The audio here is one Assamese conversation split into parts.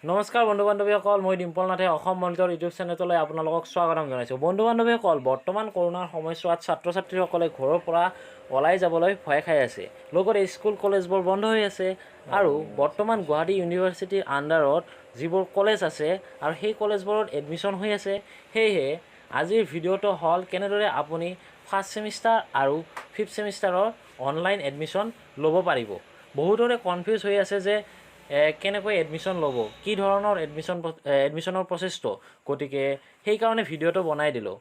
নমস্কাৰ বন্ধু বান্ধৱীসকল, মই ডিম্পল নাথে অসম মনিটৰ ইউটিউব চেনেললৈ আপোনালোকক স্বাগতম জনাইছোঁ। বন্ধু বান্ধৱীসকল, বৰ্তমান কৰোণাৰ সময়ছোৱাত ছাত্ৰ ছাত্ৰীসকলে ঘৰৰ পৰা ওলাই যাবলৈ ভয় খাই আছে। লগতে স্কুল কলেজবোৰ বন্ধ হৈ আছে আৰু বৰ্তমান গুৱাহাটী ইউনিভাৰ্চিটিৰ আণ্ডাৰত যিবোৰ কলেজ আছে আৰু সেই কলেজবোৰত এডমিশ্যন হৈ আছে। সেয়েহে আজিৰ ভিডিঅ'টো হ'ল কেনেদৰে আপুনি ফাৰ্ষ্ট ছেমিষ্টাৰ আৰু ফিফ্থ ছেমিষ্টাৰৰ অনলাইন এডমিশ্যন ল'ব পাৰিব। বহুতৰে কনফিউজ হৈ আছে যে কেনেকৈ এডমিশ্যন ল'ব, কি ধৰণৰ এডমিশ্যনৰ প্ৰচেছটো, গতিকে সেইকাৰণে ভিডিঅ'টো বনাই দিলোঁ।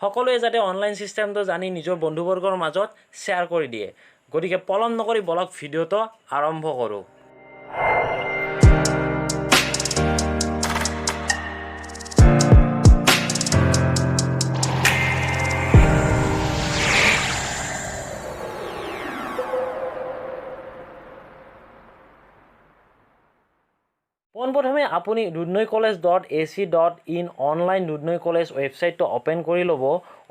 সকলোৱে যাতে অনলাইন ছিষ্টেমটো জানি নিজৰ বন্ধুবৰ্গৰ মাজত শ্বেয়াৰ কৰি দিয়ে। গতিকে পলম নকৰি বলক ভিডিঅ'টো আৰম্ভ কৰোঁ। পোনপ্ৰথমে আপুনি dudhnoi.college.ac.in অনলাইন দুধনৈ কলেজ ৱেবছাইটটো অ'পেন কৰি ল'ব।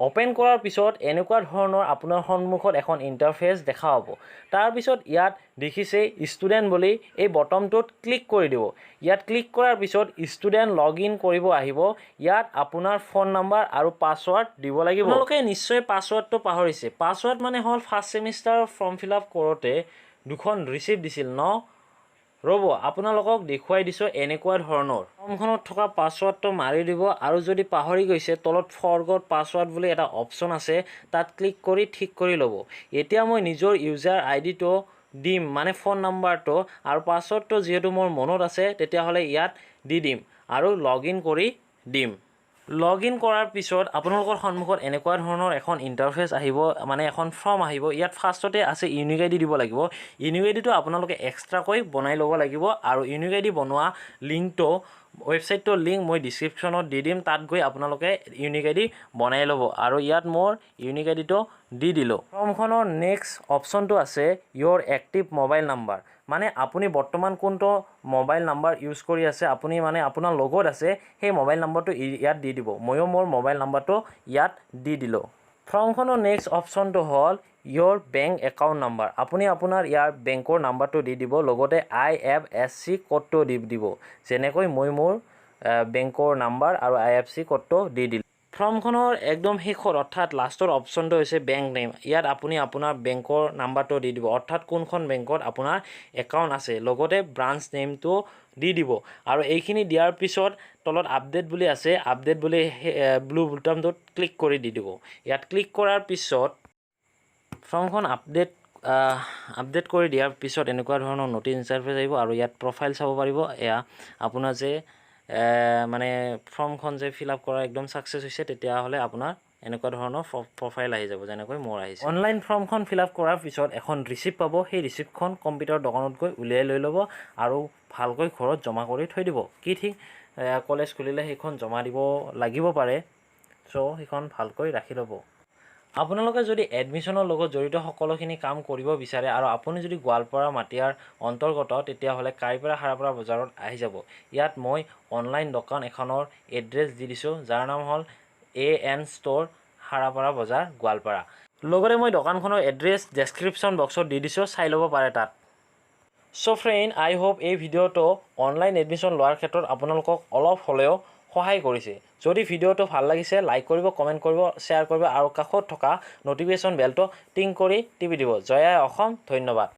অ'পেন কৰাৰ পিছত এনেকুৱা ধৰণৰ আপোনাৰ সন্মুখত এখন ইণ্টাৰফেচ দেখা পাব। তাৰপিছত ইয়াত দেখিছে ষ্টুডেণ্ট বুলি, এই বটমটোত ক্লিক কৰি দিব। ইয়াত ক্লিক কৰাৰ পিছত ষ্টুডেণ্ট লগ ইন কৰিব আহিব। ইয়াত আপোনাৰ ফোন নাম্বাৰ আৰু পাছৱৰ্ড দিব লাগিব। আপোনালোকে নিশ্চয় পাছৱৰ্ডটো পাহৰিছে। পাছৱৰ্ড মানে হ'ল first semester form fill up কৰোঁতে দুখন ৰিচিপ্ট দিছিল ন। ৰ'ব, আপোনালোকক দেখুৱাই দিছোঁ এনেকুৱা ধৰণৰ। ফৰ্মখনত থকা পাছৱৰ্ডটো মাৰি দিব আৰু যদি পাহৰি গৈছে তলত ফৰগট পাছৱৰ্ড বুলি এটা অপশ্যন আছে, তাত ক্লিক কৰি ঠিক কৰি ল'ব। এতিয়া মই নিজৰ ইউজাৰ আইডিটো দিম, মানে ফোন নাম্বাৰটো, আৰু পাছৱৰ্ডটো যিহেতু মোৰ মনত আছে তেতিয়াহ'লে ইয়াত দি দিম আৰু লগ ইন কৰি দিম। লগ ইন কৰাৰ পিছত আপোনালোকৰ সন্মুখত এনেকুৱা ধৰণৰ এখন ইণ্টাৰফেচ আহিব, মানে এখন ফৰ্ম আহিব। ইয়াত ফাৰ্ষ্টতে আছে ইউনিক আই ডি দিব লাগিব। ইউনিক আই ডিটো আপোনালোকে এক্সট্ৰাকৈ বনাই ল'ব লাগিব আৰু ইউনিক আই ডি বনোৱা লিংকটো, ৱেবছাইটটোৰ লিংক মই ডিছক্ৰিপশ্যনত দি দিম। তাত গৈ আপোনালোকে ইউনিক আই ডি বনাই ল'ব আৰু ইয়াত মোৰ ইউনিক আই ডিটো দি দিলোঁ। ফৰ্মখনৰ নেক্সট অপশ্যনটো আছে ইয়'ৰ এক্টিভ মোবাইল নাম্বাৰ, মানে আপুনি বৰ্তমান কোনটো মোবাইল নাম্বাৰ ইউজ কৰি আছে, আপুনি মানে আপোনাৰ লগত আছে, সেই মোবাইল নাম্বাৰটো ইয়াত দি দিব। ময়ো মোৰ মোবাইল নাম্বাৰটো ইয়াত দি দিলোঁ। ফৰ্মখনৰ নেক্সট অপশ্যনটো হ'ল ইয়'ৰ বেংক একাউণ্ট নাম্বাৰ, আপুনি আপোনাৰ ইয়াৰ বেংকৰ নাম্বাৰটো দি দিব, লগতে IFSC ক'ডটো দি দিব। যেনেকৈ মই মোৰ বেংকৰ নাম্বাৰ আৰু IFSC ক'ডটো দি দিলোঁ। ফৰ্মখনৰ একদম শেষৰ অৰ্থাৎ লাষ্টৰ অপশ্যনটো হৈছে বেংক নেম। ইয়াত আপুনি আপোনাৰ বেংকৰ নাম্বাৰটো দি দিব, অৰ্থাৎ কোনখন বেংকত আপোনাৰ একাউণ্ট আছে, লগতে ব্ৰাঞ্চ নেমটো দি দিব। আৰু এইখিনি দিয়াৰ পিছত তলত আপডেট বুলি আছে, আপডেট বুলি ব্লু বুটামটোত ক্লিক কৰি দি দিব। ইয়াত ক্লিক কৰাৰ পিছত ফৰ্মখন আপডেট কৰি দিয়াৰ পিছত এনেকুৱা ধৰণৰ নতুন ইণ্টাৰফেচ আহিব আৰু ইয়াত প্ৰফাইল চাব পাৰিব। এয়া আপোনাৰ যে মানে ফৰ্মখন যে ফিল আপ কৰা একদম ছাকচেছ হৈছে, তেতিয়াহ'লে আপোনাৰ এনেকুৱা ধৰণৰ প্ৰফাইল আহি যাব, যেনেকৈ মোৰ আহিছে। অনলাইন ফৰ্মখন ফিল আপ কৰাৰ পিছত এখন ৰিচিপ্ট পাব। সেই ৰিচিপ্টখন কম্পিউটাৰ দোকানত গৈ উলিয়াই লৈ ল'ব আৰু ভালকৈ ঘৰত জমা কৰি থৈ দিব। কি ঠিক কলেজ খুলিলে সেইখন জমা দিব লাগিব পাৰে, চ' সেইখন ভালকৈ ৰাখি ল'ব। আপোনালোকে যদি এডমিশ্যনৰ লগত জড়িত সকলোখিনি কাম কৰিব বিচাৰে আৰু আপুনি যদি গোৱালপাৰা মাটিয়াৰ অন্তৰ্গত, তেতিয়াহ'লে কাৰিপাৰা হাৰাপাৰা বজাৰত আহি যাব। ইয়াত মই অনলাইন দোকান এখনৰ এড্ৰেছ দি দিছোঁ, যাৰ নাম হ'ল AN ষ্ট'ৰ, হাৰাপাৰা বজাৰ, গোৱালপাৰা। লগতে মই দোকানখনৰ এড্ৰেছ ডেছক্ৰিপশ্যন বক্সত দি দিছোঁ, চাই ল'ব পাৰে তাত। চ' ফ্ৰেণ্ড, আই হোপ এই ভিডিঅ'টো অনলাইন এডমিশ্যন লোৱাৰ ক্ষেত্ৰত আপোনালোকক অলপ হ'লেও সহায় কৰিছে। যদি ভিডিঅ'টো ভাল লাগিছে লাইক কৰিব, কমেণ্ট কৰিব, শ্বেয়াৰ কৰিব আৰু কাষত থকা ন'টিফিকেশ্যন বেলটো টিং কৰি টিপি দিব। জয় আই অসম, ধন্যবাদ।